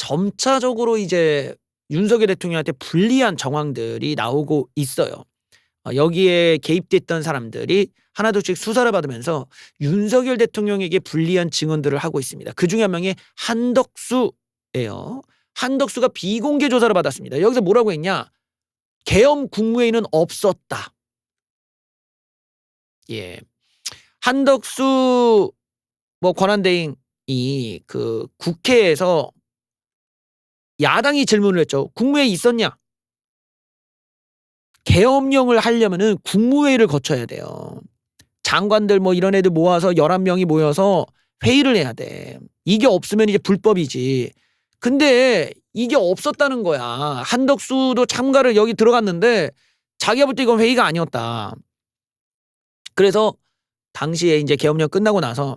점차적으로 이제 윤석열 대통령한테 불리한 정황들이 나오고 있어요. 여기에 개입됐던 사람들이 하나둘씩 수사를 받으면서 윤석열 대통령에게 불리한 증언들을 하고 있습니다. 그중에 한 명이 한덕수예요. 한덕수가 비공개 조사를 받았습니다. 여기서 뭐라고 했냐? 계엄 국무회의는 없었다. 예. 한덕수 권한대행이 그 국회에서 야당이 질문을 했죠. 국무회의 있었냐? 계엄령을 하려면은 국무회의를 거쳐야 돼요. 장관들 이런 애들 모아서 11명이 모여서 회의를 해야 돼. 이게 없으면 이제 불법이지. 근데 이게 없었다는 거야. 한덕수도 참가를 여기 들어갔는데 자기가 볼 때 이건 회의가 아니었다. 그래서 당시에 이제 계엄령 끝나고 나서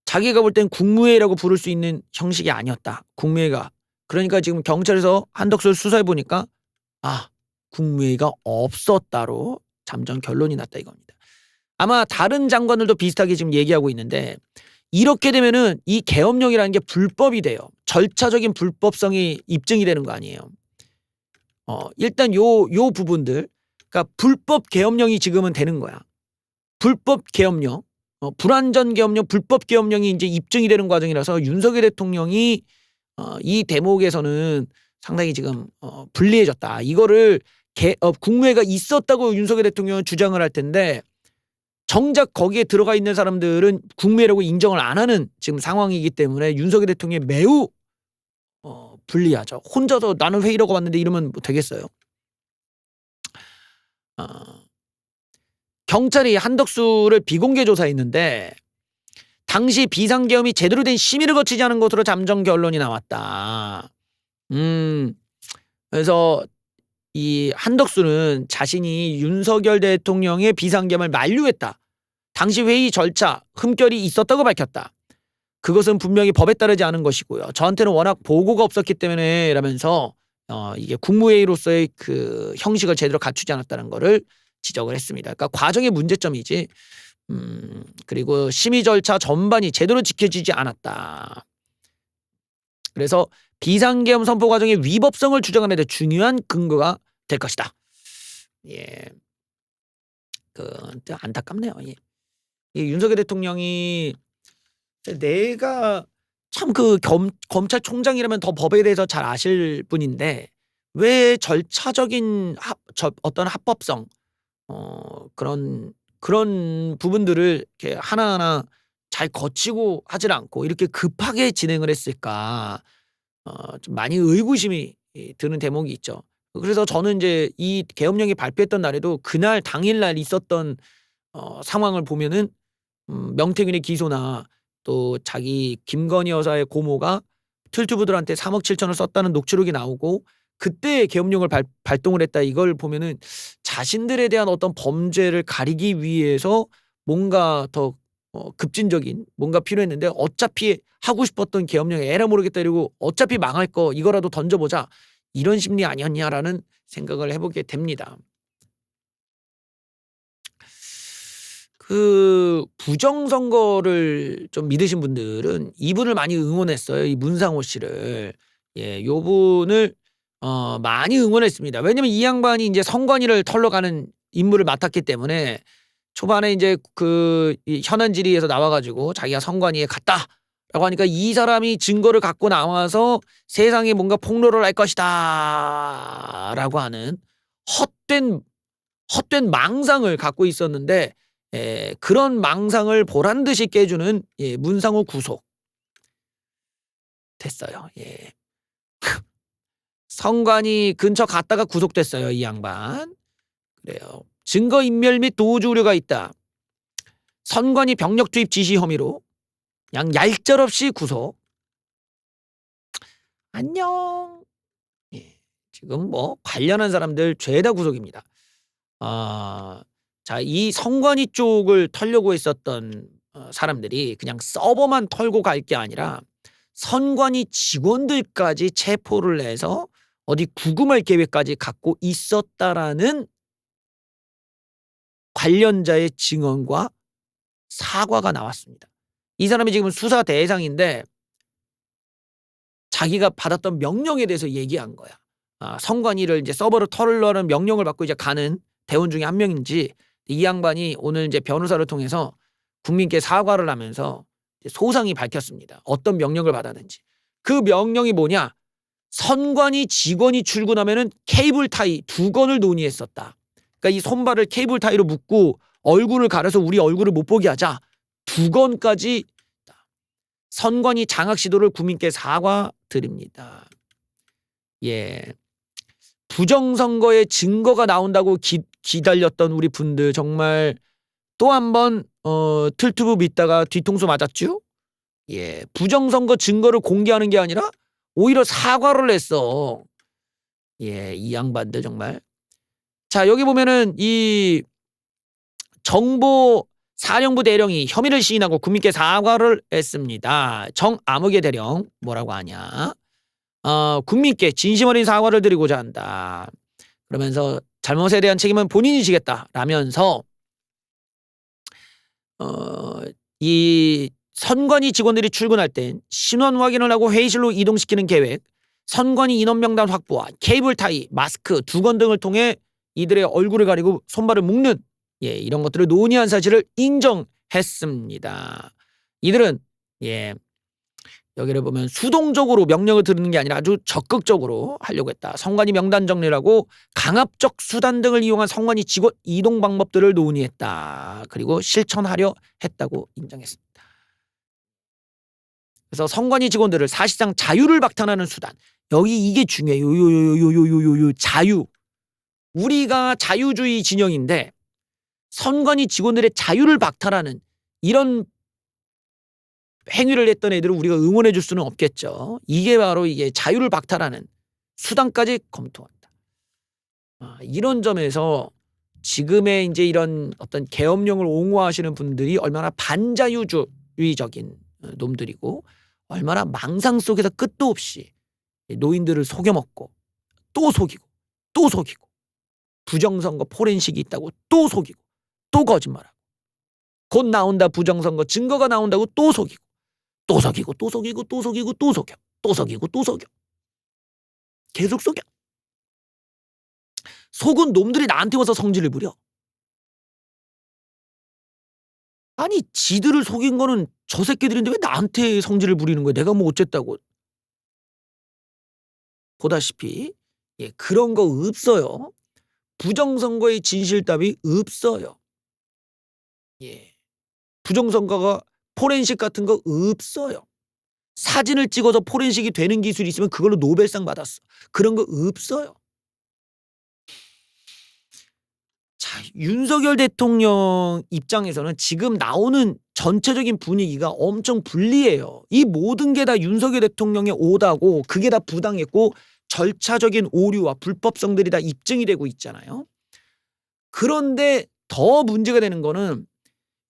자기가 볼 땐 국무회의라고 부를 수 있는 형식이 아니었다. 국무회의가. 그러니까 지금 경찰에서 한덕수를 수사해 보니까 국무회의가 없었다로 잠정 결론이 났다 이겁니다. 아마 다른 장관들도 비슷하게 지금 얘기하고 있는데 이렇게 되면은 이 계엄령이라는 게 불법이 돼요. 절차적인 불법성이 입증이 되는 거 아니에요. 일단 요 부분들, 그러니까 불법 계엄령이 지금은 되는 거야. 불법 계엄령, 불완전 계엄령, 불법 계엄령이 이제 입증이 되는 과정이라서 윤석열 대통령이 이 대목에서는 상당히 지금 불리해졌다. 이거를 국무회의가 있었다고 윤석열 대통령은 주장을 할 텐데 정작 거기에 들어가 있는 사람들은 국무회의라고 인정을 안 하는 지금 상황이기 때문에 윤석열 대통령이 매우 불리하죠. 혼자서 나는 회의라고 봤는데 이러면 되겠어요. 경찰이 한덕수를 비공개 조사했는데 당시 비상계엄이 제대로 된 심의를 거치지 않은 것으로 잠정 결론이 나왔다. 그래서 이 한덕수는 자신이 윤석열 대통령의 비상계엄을 만류했다. 당시 회의 절차 흠결이 있었다고 밝혔다. 그것은 분명히 법에 따르지 않은 것이고요. 저한테는 워낙 보고가 없었기 때문에 라면서 이게 국무회의로서의 그 형식을 제대로 갖추지 않았다는 거를 지적을 했습니다. 그러니까 과정의 문제점이지. 그리고 심의 절차 전반이 제대로 지켜지지 않았다. 그래서 비상계엄 선포 과정의 위법성을 주장하는 데 중요한 근거가 될 것이다. 예, 안타깝네요. 이 윤석열 대통령이 내가 참 검찰총장이라면 더 법에 대해서 잘 아실 분인데 왜 절차적인 어떤 합법성 그런 부분들을 이렇게 하나하나 잘 거치고 하질 않고 이렇게 급하게 진행을 했을까? 좀 많이 의구심이 드는 대목이 있죠. 그래서 저는 이제 이 계엄령이 발표했던 날에도 그날 당일날 있었던 상황을 보면은 명태균의 기소나 또 자기 김건희 여사의 고모가 툴투부들한테 3억 7천을 썼다는 녹취록이 나오고 그때 계엄령을 발동을 했다 이걸 보면은 자신들에 대한 어떤 범죄를 가리기 위해서 뭔가 더 급진적인 뭔가 필요했는데 어차피 하고 싶었던 계엄령에 에라 모르겠다 이러고 어차피 망할 거 이거라도 던져보자 이런 심리 아니었냐라는 생각을 해보게 됩니다. 그 부정선거를 좀 믿으신 분들은 이분을 많이 응원했어요. 이 문상호 씨를. 예, 요 분을 많이 응원했습니다. 왜냐면 이 양반이 이제 선관위를 털러 가는 임무를 맡았기 때문에 초반에 이제 이 현안 질의에서 나와가지고 자기가 선관위에 갔다라고 하니까 이 사람이 증거를 갖고 나와서 세상에 뭔가 폭로를 할 것이다라고 하는 헛된 망상을 갖고 있었는데 그런 망상을 보란 듯이 깨주는 문상호 구속 됐어요. 예. 선관위 근처 갔다가 구속됐어요. 이 양반. 그래요. 증거인멸 및 도주 우려가 있다. 선관위 병력 투입 지시 혐의로 얄짤없이 구속. 안녕. 예. 지금 관련한 사람들 죄다 구속입니다. 자, 이 선관위 쪽을 털려고 했었던 사람들이 그냥 서버만 털고 갈 게 아니라 선관위 직원들까지 체포를 해서 어디 구금할 계획까지 갖고 있었다라는 관련자의 증언과 사과가 나왔습니다. 이 사람이 지금 수사 대상인데 자기가 받았던 명령에 대해서 얘기한 거야. 선관위를 이제 서버를 털으려는 명령을 받고 이제 가는 대원 중에 한 명인지 이 양반이 오늘 이제 변호사를 통해서 국민께 사과를 하면서 소상히 밝혔습니다. 어떤 명령을 받았는지. 그 명령이 뭐냐? 선관위 직원이 출근하면은 케이블 타이 2건을 논의했었다. 그러니까 이 손발을 케이블 타이로 묶고 얼굴을 가려서 우리 얼굴을 못 보게 하자. 2건까지 선관위 장악 시도를 국민께 사과드립니다. 예. 부정선거의 증거가 나온다고 기다렸던 우리 분들 정말 또 한 번 틀투브 믿다가 뒤통수 맞았죠? 예. 부정선거 증거를 공개하는 게 아니라 오히려 사과를 했어. 예, 이 양반들 정말. 자, 여기 보면은 이 정보 사령부 대령이 혐의를 시인하고 국민께 사과를 했습니다. 정암흑의 대령 뭐라고 하냐? 국민께 진심 어린 사과를 드리고자 한다. 그러면서 잘못에 대한 책임은 본인이 지겠다. 라면서 이 선관위 직원들이 출근할 땐 신원 확인을 하고 회의실로 이동시키는 계획, 선관위 인원명단 확보와 케이블 타이, 마스크, 2건 등을 통해 이들의 얼굴을 가리고 손발을 묶는 이런 것들을 논의한 사실을 인정했습니다. 이들은 여기를 보면 수동적으로 명령을 들은 게 아니라 아주 적극적으로 하려고 했다. 선관위 명단 정리라고 강압적 수단 등을 이용한 선관위 직원 이동 방법들을 논의했다. 그리고 실천하려 했다고 인정했습니다. 그래서 선관위 직원들을 사실상 자유를 박탈하는 수단. 여기 이게 중요해요. 자유. 우리가 자유주의 진영인데 선관위 직원들의 자유를 박탈하는 이런 행위를 했던 애들을 우리가 응원해 줄 수는 없겠죠. 이게 바로 이게 자유를 박탈하는 수단까지 검토한다. 이런 점에서 지금의 이제 이런 어떤 계엄령을 옹호하시는 분들이 얼마나 반자유주의적인 놈들이고 얼마나 망상 속에서 끝도 없이 노인들을 속여먹고 또 속이고 또 속이고 부정선거 포렌식이 있다고 또 속이고 또 거짓말하고 곧 나온다 부정선거 증거가 나온다고 또 속이고 또 속이고 또 속이고 또 속이고 또 속여 또 속이고 또 속여 계속 속여. 속은 놈들이 나한테 와서 성질을 부려. 아니 지들을 속인 거는 저 새끼들인데 왜 나한테 성질을 부리는 거야. 내가 뭐 어쨌다고. 보다시피 그런 거 없어요. 부정선거의 진실 따위 없어요. 부정선거가 포렌식 같은 거 없어요. 사진을 찍어서 포렌식이 되는 기술이 있으면 그걸로 노벨상 받았어. 그런 거 없어요. 자, 윤석열 대통령 입장에서는 지금 나오는 전체적인 분위기가 엄청 불리해요. 이 모든 게 다 윤석열 대통령의 오다고 그게 다 부당했고 절차적인 오류와 불법성들이 다 입증이 되고 있잖아요. 그런데 더 문제가 되는 거는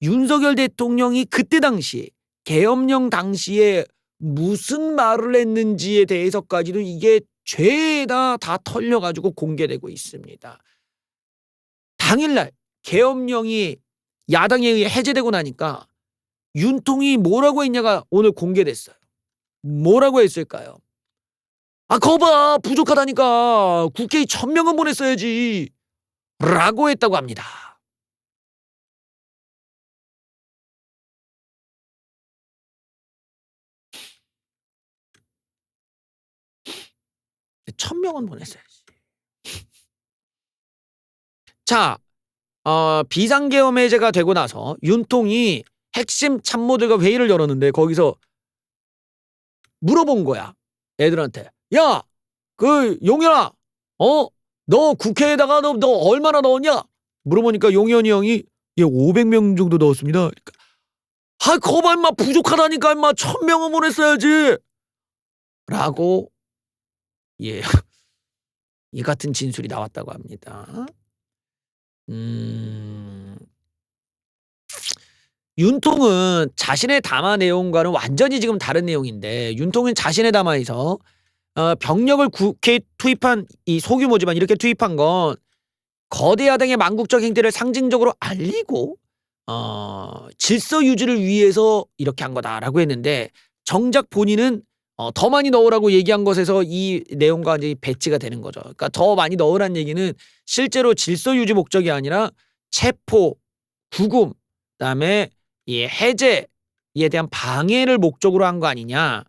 윤석열 대통령이 그때 당시 계엄령 당시에 무슨 말을 했는지에 대해서까지도 이게 죄다 다 털려가지고 공개되고 있습니다. 당일날 계엄령이 야당에 의해 해제되고 나니까 윤통이 뭐라고 했냐가 오늘 공개됐어요. 뭐라고 했을까요? 거봐 부족하다니까 국회에 1000명은 보냈어야지 라고 했다고 합니다. 네, 1000명은 보냈어야지. 자, 비상계엄 해제가 되고 나서 윤통이 핵심 참모들과 회의를 열었는데 거기서 물어본 거야. 애들한테. 야, 그 용현아, 너 국회에다가 너 얼마나 넣었냐? 물어보니까 용현이 형이 500명 정도 넣었습니다. 그러니까, 거봐 임마 부족하다니까 임마 1000명은 보냈어야지. 라고 이 같은 진술이 나왔다고 합니다. 윤통은 자신의 담화 내용과는 완전히 지금 다른 내용인데 윤통은 자신의 담화에서 병력을 국회에 투입한 이 소규모지만 이렇게 투입한 건 거대 야당의 망국적 행태를 상징적으로 알리고 질서 유지를 위해서 이렇게 한 거다라고 했는데 정작 본인은 더 많이 넣으라고 얘기한 것에서 이 내용과 이제 배치가 되는 거죠. 그러니까 더 많이 넣으란 얘기는 실제로 질서 유지 목적이 아니라 체포, 구금, 그다음에 이 해제에 대한 방해를 목적으로 한 거 아니냐.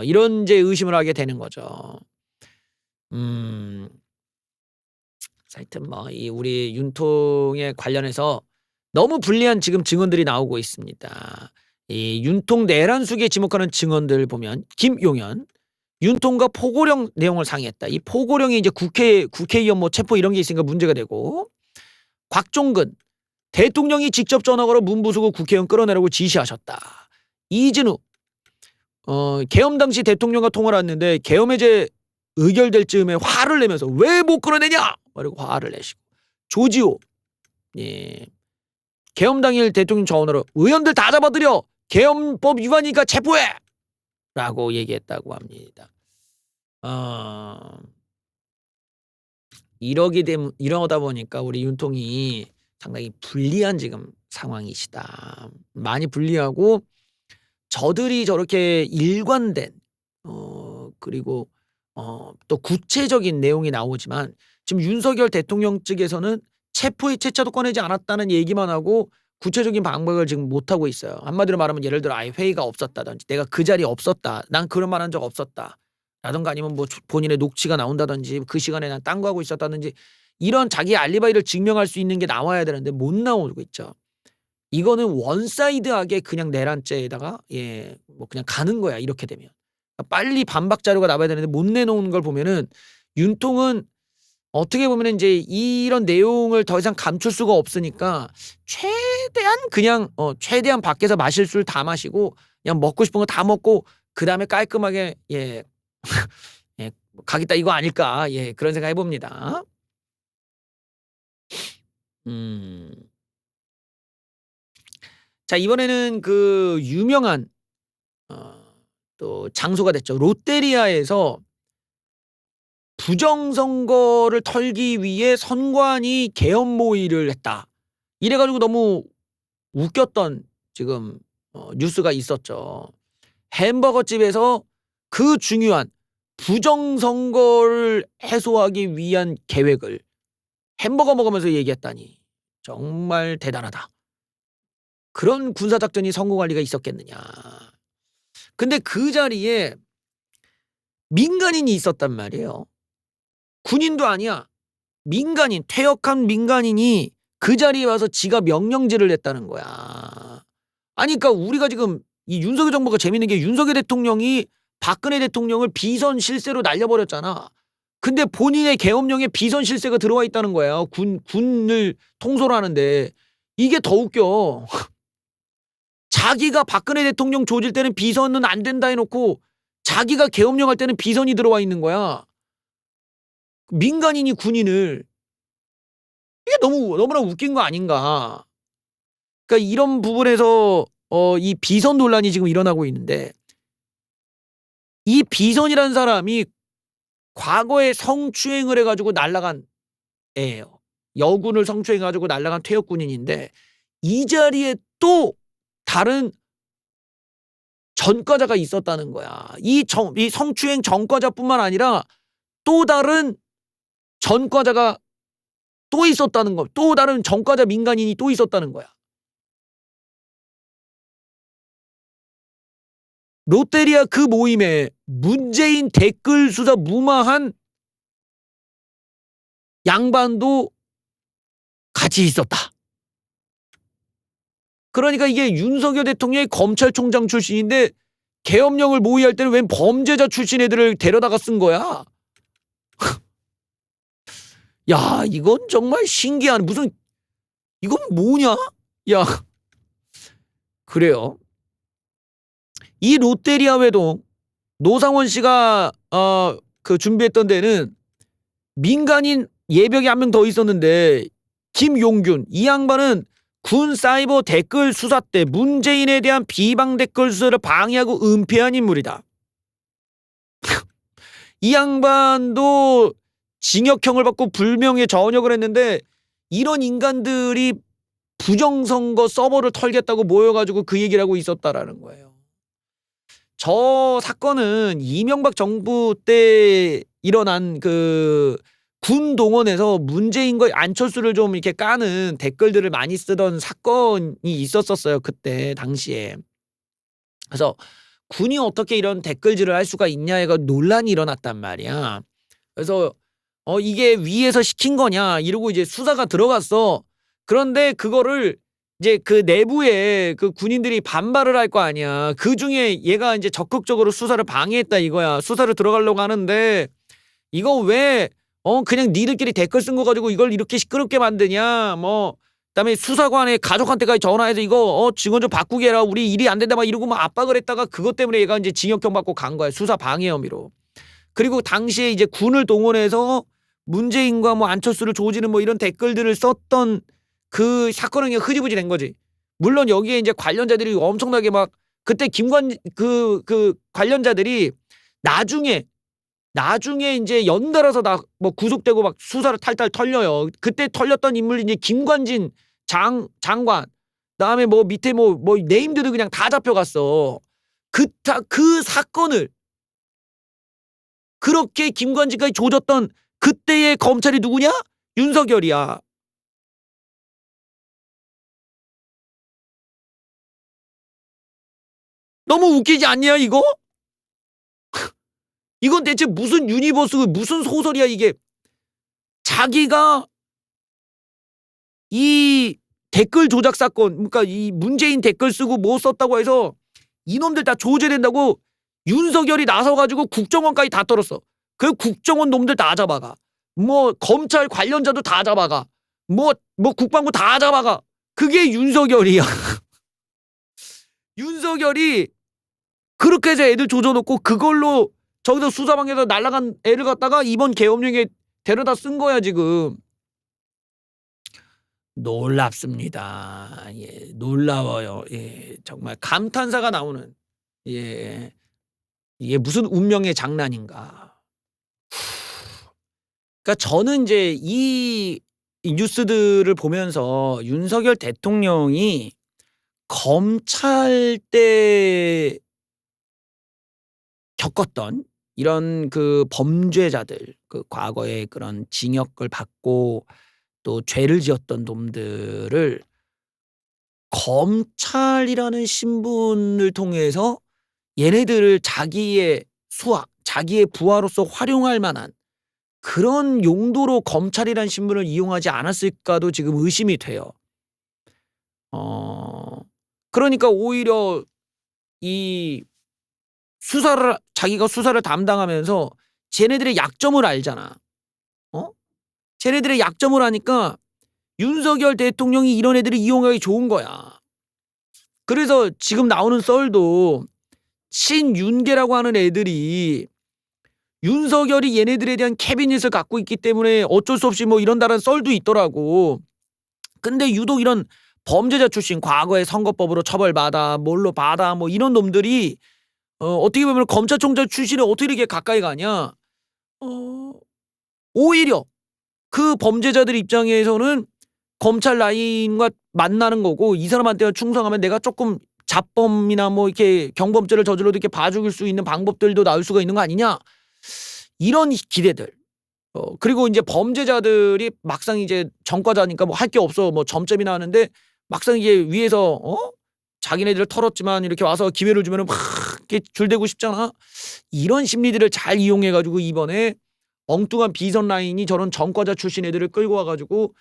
이런 이제 의심을 하게 되는 거죠. 하여튼 뭐 이 우리 윤통에 관련해서 너무 불리한 지금 증언들이 나오고 있습니다. 이 윤통 내란숙에 지목하는 증언들 보면 김용현, 윤통과 포고령 내용을 상의했다. 이 포고령이 이제 국회의원 뭐 체포 이런 게 있으니까 문제가 되고, 곽종근 대통령이 직접 전화 걸어 문부수고 국회의원 끌어내라고 지시하셨다. 이진우 계엄 당시 대통령과 통화를 했는데 계엄 해제 의결될 즈음에 화를 내면서 왜 못 끌어내냐? 그리고 화를 내시고, 조지호 계엄 당일 대통령 전화로 의원들 다 잡아들여 계엄법 위반이니까 체포해! 라고 얘기했다고 합니다. 이러다 보니까 우리 윤통이 상당히 불리한 지금 상황이시다. 많이 불리하고, 저들이 저렇게 일관된 그리고 또 구체적인 내용이 나오지만 지금 윤석열 대통령 측에서는 체포의 채차도 꺼내지 않았다는 얘기만 하고 구체적인 방법을 지금 못하고 있어요. 한마디로 말하면 예를 들어 아예 회의가 없었다든지, 내가 그 자리에 없었다, 난 그런 말 한 적 없었다 라든가, 아니면 뭐 본인의 녹취가 나온다든지, 그 시간에 난 딴 거 하고 있었다든지, 이런 자기 알리바이를 증명할 수 있는 게 나와야 되는데 못 나오고 있죠. 이거는 원사이드하게 그냥 내란죄에다가 뭐 그냥 가는 거야, 이렇게 되면. 빨리 반박 자료가 나와야 되는데 못 내놓은 걸 보면은 윤통은 어떻게 보면은 이제 이런 내용을 더 이상 감출 수가 없으니까 최대한 밖에서 마실 술 다 마시고 그냥 먹고 싶은 거 다 먹고 그다음에 깔끔하게 가겠다, 이거 아닐까, 그런 생각 해봅니다. 자, 이번에는 그 유명한 또 장소가 됐죠. 롯데리아에서 부정선거를 털기 위해 선관위 계엄 모의를 했다. 이래가지고 너무 웃겼던 지금 뉴스가 있었죠. 햄버거 집에서 그 중요한 부정선거를 해소하기 위한 계획을 햄버거 먹으면서 얘기했다니 정말 대단하다. 그런 군사작전이 성공할 리가 있었겠느냐. 근데 그 자리에 민간인이 있었단 말이에요. 군인도 아니야. 민간인, 퇴역한 민간인이 그 자리에 와서 지가 명령질을 했다는 거야. 아니, 그러니까 우리가 지금 이 윤석열 정부가 재밌는 게, 윤석열 대통령이 박근혜 대통령을 비선 실세로 날려버렸잖아. 근데 본인의 계엄령에 비선 실세가 들어와 있다는 거야. 군을 통솔 하는데. 이게 더 웃겨. 자기가 박근혜 대통령 조질 때는 비선은 안 된다 해놓고 자기가 계엄령 할 때는 비선이 들어와 있는 거야. 민간인이 군인을. 이게 너무나 웃긴 거 아닌가. 그러니까 이런 부분에서 이 비선 논란이 지금 일어나고 있는데, 이 비선이라는 사람이 과거에 성추행을 해가지고 날아간 애예요. 여군을 성추행해가지고 날아간 퇴역군인인데, 이 자리에 또 다른 전과자가 있었다는 거야. 이 성추행 전과자뿐만 아니라 또 다른 전과자가 또 있었다는 거. 또 다른 전과자 민간인이 또 있었다는 거야. 롯데리아 그 모임에 문재인 댓글 수사 무마한 양반도 같이 있었다. 그러니까 이게 윤석열 대통령이 검찰총장 출신인데 계엄령을 모의할 때는 웬 범죄자 출신 애들을 데려다가 쓴 거야. 야, 이건 정말 신기한, 무슨, 이건 뭐냐? 야, 그래요. 이 롯데리아 회동, 노상원 씨가 그 준비했던 데는 민간인 예벽이 한 명 더 있었는데, 김용균, 이 양반은 군 사이버 댓글 수사 때 문재인에 대한 비방 댓글 수사를 방해하고 은폐한 인물이다. 이 양반도 징역형을 받고 불명예 전역을 했는데, 이런 인간들이 부정선거 서버를 털겠다고 모여가지고 그 얘기를 하고 있었다라는 거예요. 저 사건은 이명박 정부 때 일어난 그 군 동원에서 문재인과 안철수를 좀 이렇게 까는 댓글들을 많이 쓰던 사건이 있었었어요. 그때 당시에. 그래서 군이 어떻게 이런 댓글질을 할 수가 있냐가 논란이 일어났단 말이야. 그래서 이게 위에서 시킨 거냐 이러고 이제 수사가 들어갔어. 그런데 그거를 이제 그 내부에 그 군인들이 반발을 할 거 아니야. 그 중에 얘가 이제 적극적으로 수사를 방해했다 이거야. 수사를 들어가려고 하는데 이거 왜 그냥 니들끼리 댓글 쓴 거 가지고 이걸 이렇게 시끄럽게 만드냐. 뭐 그다음에 수사관의 가족한테까지 전화해서 이거 직원 좀 바꾸게 해라. 우리 일이 안 된다 막 이러고 막 압박을 했다가 그것 때문에 얘가 이제 징역형 받고 간 거야. 수사 방해 혐의로. 그리고 당시에 이제 군을 동원해서 문재인과 뭐 안철수를 조지는 뭐 이런 댓글들을 썼던 그 사건은 그냥 흐지부지 된 거지. 물론 여기에 이제 관련자들이 엄청나게 막 그때 그 관련자들이 나중에 이제 연달아서 다 뭐 구속되고 막 수사를 탈탈 털려요. 그때 털렸던 인물이 이제 김관진 장관, 그다음에 뭐 밑에 뭐 네임들도 그냥 다 잡혀갔어. 그 사건을 그렇게 김관진까지 조졌던 그때의 검찰이 누구냐? 윤석열이야. 너무 웃기지 않냐 이거? 이건 대체 무슨 유니버스 무슨 소설이야 이게. 자기가 이 댓글 조작 사건 그러니까 이 문재인 댓글 쓰고 뭐 썼다고 해서 이놈들 다 조제된다고 윤석열이 나서가지고 국정원까지 다 떨었어. 그 국정원 놈들 다 잡아가. 뭐 검찰 관련자도 다 잡아가. 뭐 국방부 다 잡아가. 그게 윤석열이야. 윤석열이 그렇게 해서 애들 조져놓고 그걸로 저기서 수사방에서 날아간 애를 갖다가 이번 계엄령에 데려다 쓴 거야 지금. 놀랍습니다. 예, 놀라워요. 예, 정말 감탄사가 나오는. 예, 이게 무슨 운명의 장난인가. 그러니까 저는 이제 이 뉴스들을 보면서 윤석열 대통령이 검찰 때 겪었던 이런 그 범죄자들, 그 과거에 그런 징역을 받고 또 죄를 지었던 놈들을 검찰이라는 신분을 통해서 얘네들을 자기의 수하, 자기의 부하로서 활용할 만한 그런 용도로 검찰이라는 신분을 이용하지 않았을까도 지금 의심이 돼요. 그러니까 오히려 이 자기가 수사를 담당하면서 쟤네들의 약점을 알잖아. 쟤네들의 약점을 아니까 윤석열 대통령이 이런 애들을 이용하기 좋은 거야. 그래서 지금 나오는 썰도 친윤계라고 하는 애들이 윤석열이 얘네들에 대한 캐비닛을 갖고 있기 때문에 어쩔 수 없이 뭐 이런다는 썰도 있더라고. 근데 유독 이런 범죄자 출신 과거에 선거법으로 처벌받아 뭘로 받아 뭐 이런 놈들이 어떻게 보면 검찰총장 출신에 어떻게 이렇게 가까이 가냐. 오히려 그 범죄자들 입장에서는 검찰 라인과 만나는 거고 이 사람한테 충성하면 내가 조금 자범이나 뭐 이렇게 경범죄를 저질러도 이렇게 봐줄 수 있는 방법들도 나올 수가 있는 거 아니냐. 이런 기대들. 그리고 이제 범죄자들이 막상 이제 전과자니까 뭐 할 게 없어. 뭐 점점이나 하는데 막상 이게 위에서 자기네들 털었지만 이렇게 와서 기회를 주면은 막 이렇게 줄대고 싶잖아. 이런 심리들을 잘 이용해가지고 이번에 엉뚱한 비선 라인이 저런 전과자 출신 애들을 끌고 와가지고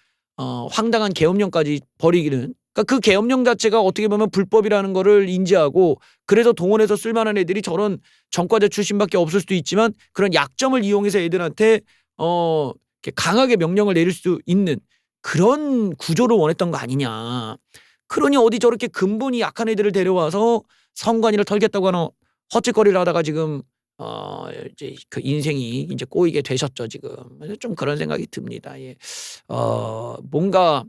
황당한 계엄령까지 벌이기는. 그러니까 그 계엄령 자체가 어떻게 보면 불법이라는 거를 인지하고 그래서 동원해서 쓸만한 애들이 저런 전과자 출신밖에 없을 수도 있지만 그런 약점을 이용해서 애들한테 이렇게 강하게 명령을 내릴 수 있는 그런 구조를 원했던 거 아니냐. 그러니 어디 저렇게 근본이 약한 애들을 데려와서 선관위를 털겠다고 하는 헛짓거리를 하다가 지금 이제 그 인생이 이제 꼬이게 되셨죠 지금. 좀 그런 생각이 듭니다. 예. 뭔가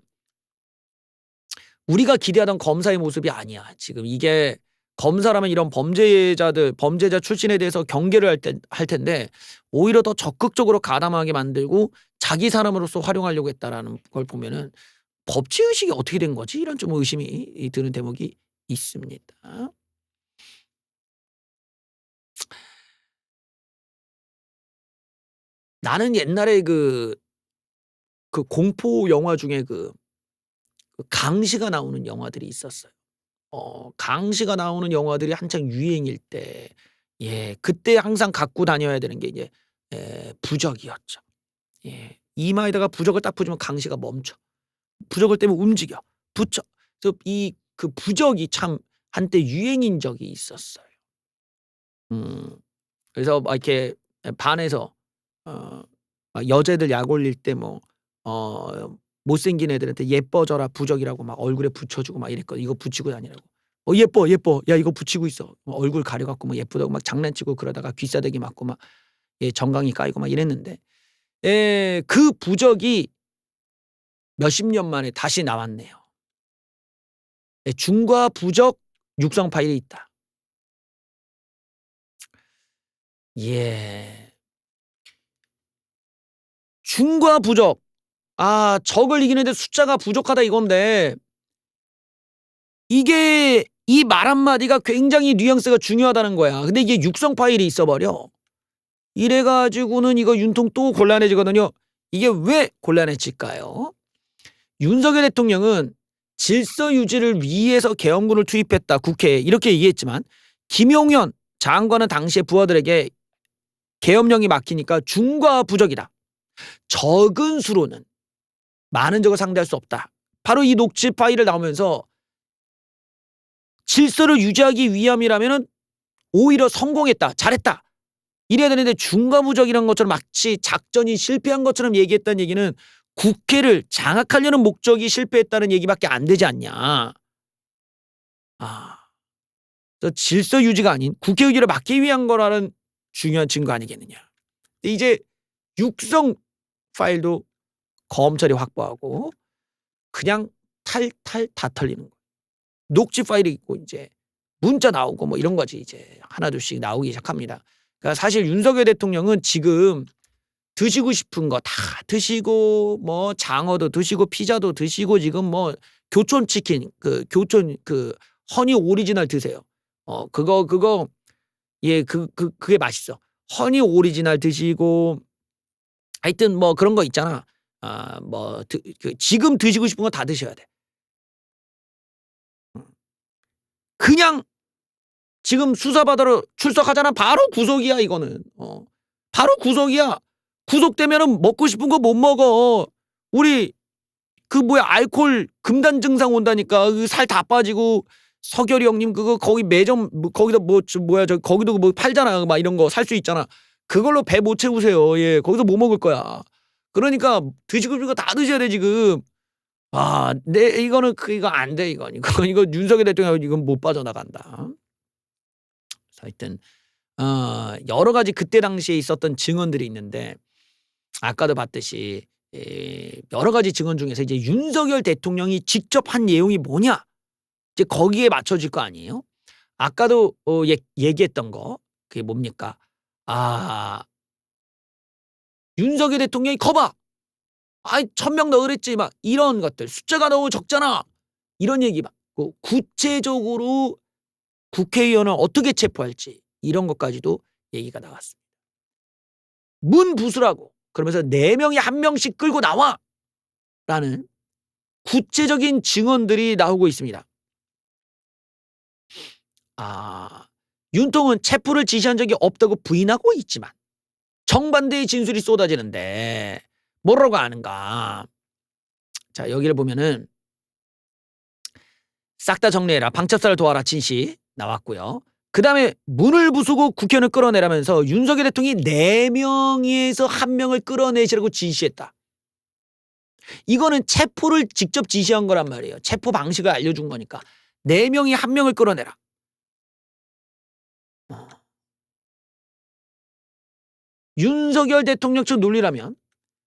우리가 기대하던 검사의 모습이 아니야. 지금 이게 검사라면 이런 범죄자 출신에 대해서 경계를 할 텐데 오히려 더 적극적으로 가담하게 만들고 자기 사람으로서 활용하려고 했다라는 걸 보면은 법치의식이 어떻게 된 거지? 이런 좀 의심이 드는 대목이 있습니다. 나는 옛날에 그 공포 영화 중에 그 강시가 나오는 영화들이 있었어요. 강시가 나오는 영화들이 한창 유행일 때, 예, 그때 항상 갖고 다녀야 되는 게 이제 부적이었죠. 예, 이마에다가 부적을 딱 붙이면 강시가 멈춰. 부적을 떼면 움직여. 붙여. 그래서 그 부적이 참 한때 유행인 적이 있었어요. 그래서 막 이렇게 반에서 막 여자애들 약 올릴 때 뭐 못생긴 애들한테 "예뻐져라." 부적이라고 막 얼굴에 붙여주고 막 이랬거든. "이거 붙이고 다니라고." 예뻐, 예뻐. 야 이거 붙이고 있어." 얼굴 가려 갖고 뭐 예쁘다고 막 장난치고 그러다가 귀싸대기 맞고 막 정강이 까이고 막 이랬는데, 그 부적이 몇십 년 만에 다시 나왔네요. 중과 부적 육성 파일이 있다. 예. 중과 부적. 적을 이기는데 숫자가 부족하다 이건데, 이게 이 말 한마디가 굉장히 뉘앙스가 중요하다는 거야. 근데 이게 육성 파일이 있어 버려. 이래 가지고는 이거 윤통 또 곤란해지거든요. 이게 왜 곤란해질까요? 윤석열 대통령은 질서 유지를 위해서 계엄군을 투입했다, 국회에 이렇게 얘기했지만, 김용현 장관은 당시에 부하들에게 계엄령이 막히니까 중과 부적이다. 적은 수로는 많은 적을 상대할 수 없다. 바로 이 녹취 파일을 나오면서 질서를 유지하기 위함이라면은 오히려 성공했다, 잘했다, 이래야 되는데 중과 부적이라는 것처럼 마치 작전이 실패한 것처럼 얘기했다는 얘기는 국회를 장악하려는 목적이 실패했다는 얘기밖에 안 되지 않냐. 질서 유지가 아닌 국회 의지를 막기 위한 거라는 중요한 증거 아니겠느냐. 이제 육성 파일도 검찰이 확보하고 그냥 탈탈 다 털리는 거예요. 녹취 파일이 있고 이제 문자 나오고 뭐 이런 거지 이제 하나둘씩 나오기 시작합니다. 그러니까 사실 윤석열 대통령은 지금 드시고 싶은 거 다 드시고 뭐 장어도 드시고 피자도 드시고 지금 뭐 교촌 치킨 교촌 허니 오리지널 드세요. 그거 예, 그게 맛있어. 허니 오리지널 드시고 하여튼 뭐 그런 거 있잖아. 지금 드시고 싶은 거 다 드셔야 돼. 그냥 지금 수사받으러 출석하잖아. 바로 구속이야 이거는. 바로 구속이야. 구속되면은 먹고 싶은 거 못 먹어. 우리 알코올 금단 증상 온다니까. 살 다 빠지고 서결이 형님 그거 거기 매점 거기다 거기도 뭐 팔잖아. 막 이런 거 살 수 있잖아. 그걸로 배 못 채우세요. 예, 거기서 뭐 먹을 거야. 그러니까 드시고 싶은 거 다 드셔야 돼 지금. 이거는 이거 안 돼 이거 윤석열 대통령 이건 못 빠져나간다. 하여튼 여러 가지 그때 당시에 있었던 증언들이 있는데, 아까도 봤듯이 여러 가지 증언 중에서 이제 윤석열 대통령이 직접 한 내용이 뭐냐, 이제 거기에 맞춰질 거 아니에요. 아까도 얘기했던 거 그게 뭡니까? 윤석열 대통령이 거봐. 1,000명 넣으랬지 막 이런 것들, 숫자가 너무 적잖아, 이런 얘기 받고 구체적으로 국회의원을 어떻게 체포할지 이런 것까지도 얘기가 나왔습니다. 문 부수라고 그러면서 4명이 1명씩 끌고 나와 라는 구체적인 증언들이 나오고 있습니다. 윤통은 체포를 지시한 적이 없다고 부인하고 있지만 정반대의 진술이 쏟아지는데 뭐라고 하는가. 자, 여기를 보면은 싹 다 정리해라, 방첩사를 도와라 진시 나왔고요. 그 다음에 문을 부수고 국회의원을 끌어내라면서 윤석열 대통령이 4명에서 1명을 끌어내시라고 지시했다. 이거는 체포를 직접 지시한 거란 말이에요. 체포 방식을 알려준 거니까. 4명이 1명을 끌어내라. 윤석열 대통령 측 논리라면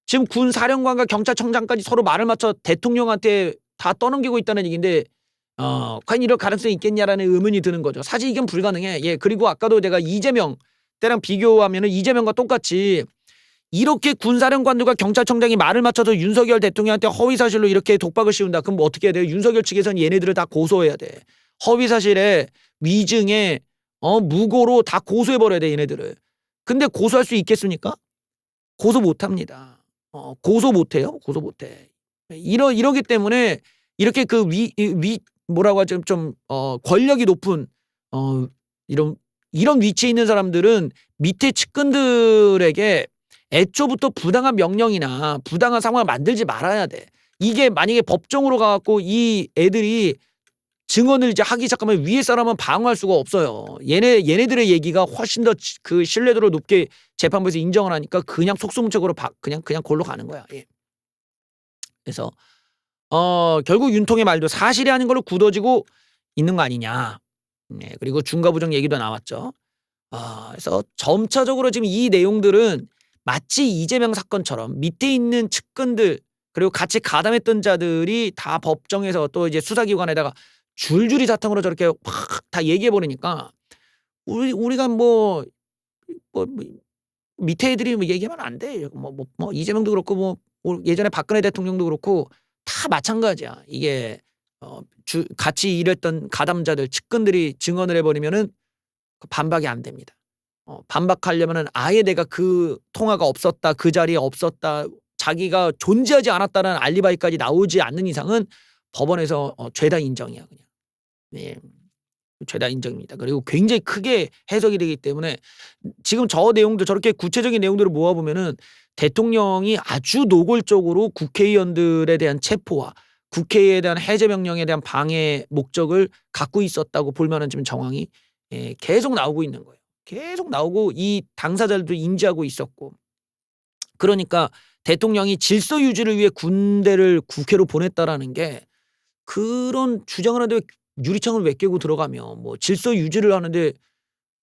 지금 군 사령관과 경찰청장까지 서로 말을 맞춰 대통령한테 다 떠넘기고 있다는 얘기인데 과연 이럴 가능성이 있겠냐라는 의문이 드는 거죠. 사실 이건 불가능해. 예, 그리고 아까도 제가 이재명 때랑 비교하면은 이재명과 똑같이 이렇게 군사령관들과 경찰청장이 말을 맞춰서 윤석열 대통령한테 허위사실로 이렇게 독박을 씌운다. 그럼 뭐 어떻게 해야 돼요? 윤석열 측에서는 얘네들을 다 고소해야 돼. 허위사실에 위증에 무고로 다 고소해버려야 돼 얘네들을. 근데 고소할 수 있겠습니까? 고소 못합니다. 고소 못해요. 고소 못해. 이러기 때문에 이렇게 그 뭐라고 하죠? 좀 권력이 높은 이런 위치에 있는 사람들은 밑에 측근들에게 애초부터 부당한 명령이나 부당한 상황을 만들지 말아야 돼. 이게 만약에 법정으로 가갖고 이 애들이 증언을 이제 하기 시작하면 위에 사람은 방어할 수가 없어요. 얘네들의 얘기가 훨씬 더 그 신뢰도를 높게 재판부에서 인정을 하니까 그냥 속수무책으로 그냥 골로 가는 거야. 예. 그래서 결국 윤통의 말도 사실이 아닌 걸로 굳어지고 있는 거 아니냐. 네, 그리고 중과부정 얘기도 나왔죠. 그래서 점차적으로 지금 이 내용들은 마치 이재명 사건처럼 밑에 있는 측근들 그리고 같이 가담했던 자들이 다 법정에서 또 이제 수사기관에다가 줄줄이 사탕으로 저렇게 확 다 얘기해 버리니까 우리가 뭐 밑에 애들이 뭐 얘기하면 안 돼. 뭐 이재명도 그렇고 뭐 예전에 박근혜 대통령도 그렇고 다 마찬가지야. 이게 같이 일했던 가담자들 측근들이 증언을 해버리면은 반박이 안 됩니다. 반박하려면은 아예 내가 그 통화가 없었다, 그 자리에 없었다, 자기가 존재하지 않았다는 알리바이까지 나오지 않는 이상은 법원에서 죄다 인정이야 그냥. 예. 죄다 인정입니다. 그리고 굉장히 크게 해석이 되기 때문에 지금 저 내용들 저렇게 구체적인 내용들을 모아보면은 대통령이 아주 노골적으로 국회의원들에 대한 체포와 국회에 대한 해제 명령에 대한 방해 목적을 갖고 있었다고 볼 만한 지금 정황이 계속 나오고 있는 거예요. 계속 나오고 이 당사자들도 인지하고 있었고 그러니까 대통령이 질서 유지를 위해 군대를 국회로 보냈다라는 게 그런 주장을 하는데 유리창을 왜 깨고 들어가며 뭐 질서 유지를 하는데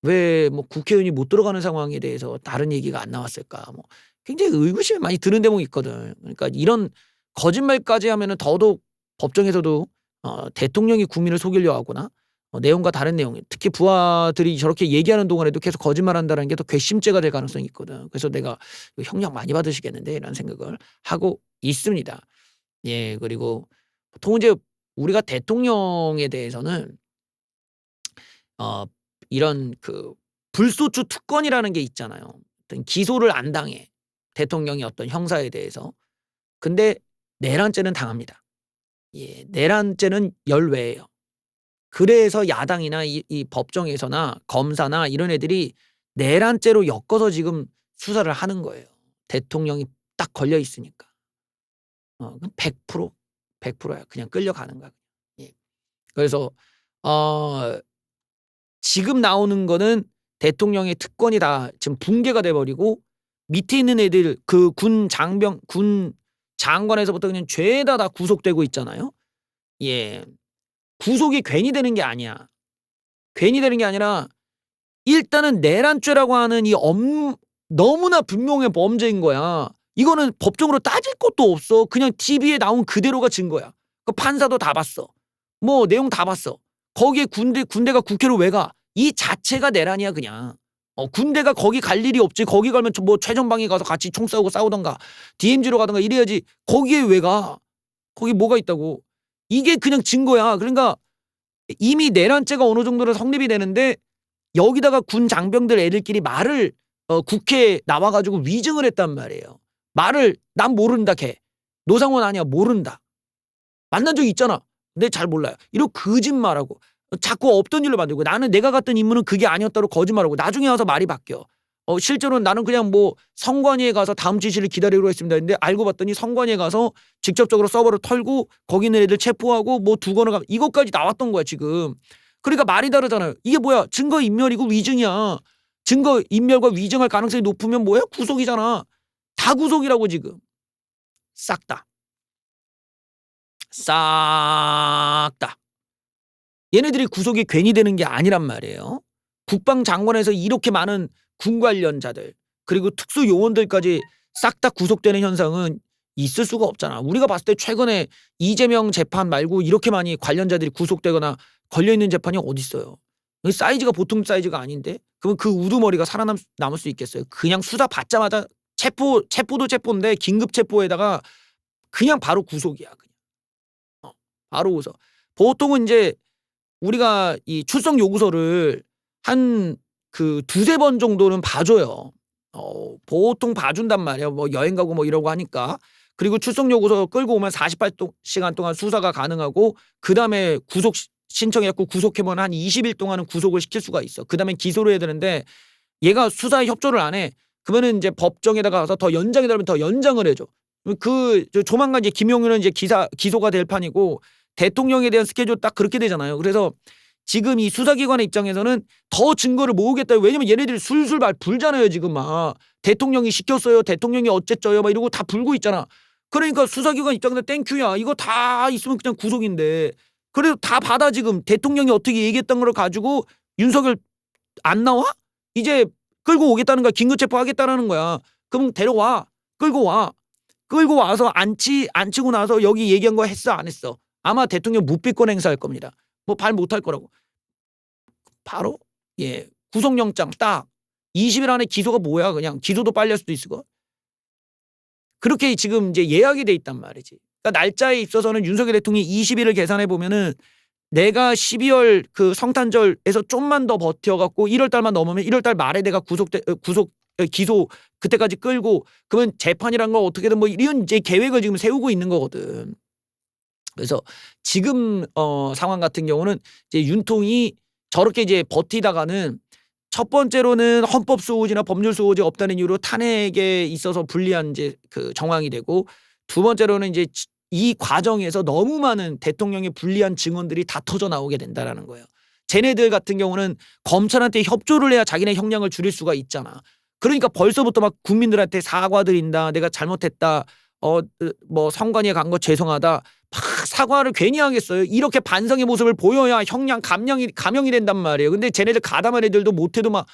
왜 뭐 국회의원이 못 들어가는 상황에 대해서 다른 얘기가 안 나왔을까 뭐 굉장히 의구심이 많이 드는 대목이 있거든. 그러니까 이런 거짓말까지 하면은 더더욱 법정에서도 대통령이 국민을 속이려 하거나 내용과 다른 내용 특히 부하들이 저렇게 얘기하는 동안에도 계속 거짓말한다는 게 더 괘씸죄가 될 가능성이 있거든. 그래서 내가 형량 많이 받으시겠는데 이런 생각을 하고 있습니다. 예, 그리고 보통 이제 우리가 대통령에 대해서는 이런 그 불소추 특권이라는 게 있잖아요. 어떤 기소를 안 당해 대통령이 어떤 형사에 대해서. 근데 내란죄는 당합니다. 예, 내란죄는 열외예요. 그래서 야당이나 이 법정에서나 검사나 이런 애들이 내란죄로 엮어서 지금 수사를 하는 거예요. 대통령이 딱 걸려 있으니까. 그럼 100%야. 그냥 끌려가는 거야. 예. 그래서 지금 나오는 거는 대통령의 특권이 다 지금 붕괴가 돼버리고 밑에 있는 애들 그 군 장관에서부터 그냥 죄다 다 구속되고 있잖아요. 예. 구속이 괜히 되는 게 아니야. 괜히 되는 게 아니라 일단은 내란죄라고 하는 너무나 분명한 범죄인 거야. 이거는 법적으로 따질 것도 없어. 그냥 TV에 나온 그대로가 증거야. 그 판사도 다 봤어. 뭐 내용 다 봤어. 거기에 군대가 국회로 왜 가? 이 자체가 내란이야 그냥. 군대가 거기 갈 일이 없지. 거기 가면 뭐 최전방에 가서 같이 총 싸우고 싸우던가 DMZ로 가던가 이래야지. 거기에 왜 가? 거기 뭐가 있다고. 이게 그냥 증거야. 그러니까 이미 내란죄가 어느 정도는 성립이 되는데 여기다가 군 장병들 애들끼리 말을 국회에 나와가지고 위증을 했단 말이에요. 말을 난 모른다 걔. 노상원 아니야 모른다. 만난 적 있잖아. 근데 잘 몰라요. 이런 거짓말하고 자꾸 없던 일로 만들고 나는 내가 갔던 임무는 그게 아니었다고 거짓말하고 나중에 와서 말이 바뀌어. 실제로는 나는 그냥 뭐 성관위에 가서 다음 지시를 기다리기로 했습니다. 근데 알고 봤더니 성관위에 가서 직접적으로 서버를 털고 거기 있는 애들 체포하고 뭐 두거나 이것까지 나왔던 거야 지금. 그러니까 말이 다르잖아요. 이게 뭐야? 증거인멸이고 위증이야. 증거인멸과 위증할 가능성이 높으면 뭐야? 구속이잖아. 다 구속이라고 지금. 싹 다. 싹 다. 얘네들이 구속이 괜히 되는 게 아니란 말이에요. 국방장관에서 이렇게 많은 군 관련자들 그리고 특수요원들까지 싹 다 구속되는 현상은 있을 수가 없잖아. 우리가 봤을 때 최근에 이재명 재판 말고 이렇게 많이 관련자들이 구속되거나 걸려있는 재판이 어디 있어요. 사이즈가 보통 사이즈가 아닌데 그러면 그 우두머리가 살아남을 수 있겠어요. 그냥 수사 받자마자 체포도 체포인데 긴급 체포에다가 그냥 바로 구속이야. 그냥. 바로 구속. 보통은 이제 우리가 이 출석 요구서를 한 그 두세 번 정도는 봐줘요. 보통 봐준단 말이에요. 뭐 여행 가고 뭐 이러고 하니까. 그리고 출석 요구서 끌고 오면 48시간 동안 수사가 가능하고 그다음에 구속 신청했고 구속해면 한 20일 동안은 구속을 시킬 수가 있어. 그다음에 기소를 해야 되는데 얘가 수사에 협조를 안 해. 그러면은 이제 법정에다가 가서 더 연장이 되면 더 연장을 해줘. 조만간 이제 김용윤은 이제 기소가 될 판이고 대통령에 대한 스케줄 딱 그렇게 되잖아요. 그래서 지금 이 수사기관의 입장에서는 더 증거를 모으겠다. 왜냐면 얘네들이 술술 불잖아요. 지금 막 대통령이 시켰어요. 대통령이 어쨌죠요. 막 이러고 다 불고 있잖아. 그러니까 수사기관 입장에서 땡큐야. 이거 다 있으면 그냥 구속인데. 그래도 다 받아 지금. 대통령이 어떻게 얘기했던 걸 가지고 윤석열 안 나와? 이제 끌고 오겠다는 거야. 긴급체포 하겠다는 거야. 그럼 데려와. 끌고 와. 끌고 와서 앉히고 나서 여기 얘기한 거 했어 안 했어? 아마 대통령 묵비권 행사할 겁니다. 뭐 발 못할 거라고. 바로 구속영장 딱 20일 안에 기소가 뭐야 그냥. 기소도 빨리 할 수도 있을 거. 그렇게 지금 이제 예약이 돼 있단 말이지. 그러니까 날짜에 있어서는 윤석열 대통령이 20일을 계산해 보면은 내가 12월 그 성탄절에서 좀만 더 버텨갖고 1월 달만 넘으면 1월 달 말에 내가 기소 그때까지 끌고 그러면 재판이란 거 어떻게든 뭐 이런 이제 계획을 지금 세우고 있는 거거든. 그래서 지금 상황 같은 경우는 이제 윤통이 저렇게 이제 버티다가는 첫 번째로는 헌법 소호지나 법률 소호지 없다는 이유로 탄핵에 있어서 불리한 이제 그 정황이 되고 두 번째로는 이제 이 과정에서 너무 많은 대통령의 불리한 증언들이 다 터져 나오게 된다라는 거예요. 쟤네들 같은 경우는 검찰한테 협조를 해야 자기네 형량을 줄일 수가 있잖아. 그러니까 벌써부터 막 국민들한테 사과드린다. 내가 잘못했다. 뭐 성관이에 간 거 죄송하다. 막 사과를 괜히 하겠어요. 이렇게 반성의 모습을 보여야 형량 감형이 된단 말이에요. 근데 쟤네들 가담한 애들도 못해도 막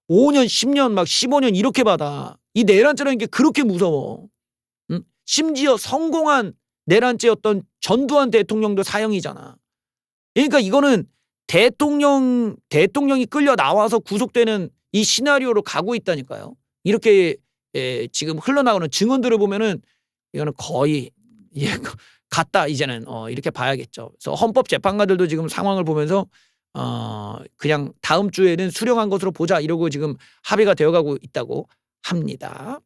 5년, 10년, 막 15년 이렇게 받아. 이 내란죄라는 게 그렇게 무서워. 응? 심지어 성공한 내란죄였던 전두환 대통령도 사형이잖아. 그러니까 이거는 대통령이 끌려 나와서 구속되는 이 시나리오로 가고 있다니까요. 이렇게 지금 흘러나오는 증언들을 보면은 이거는 거의 같다 이제는 이렇게 봐야겠죠. 그래서 헌법재판관들도 지금 상황을 보면서 그냥 다음 주에는 수령한 것으로 보자 이러고 지금 합의가 되어가고 있다고 합니다.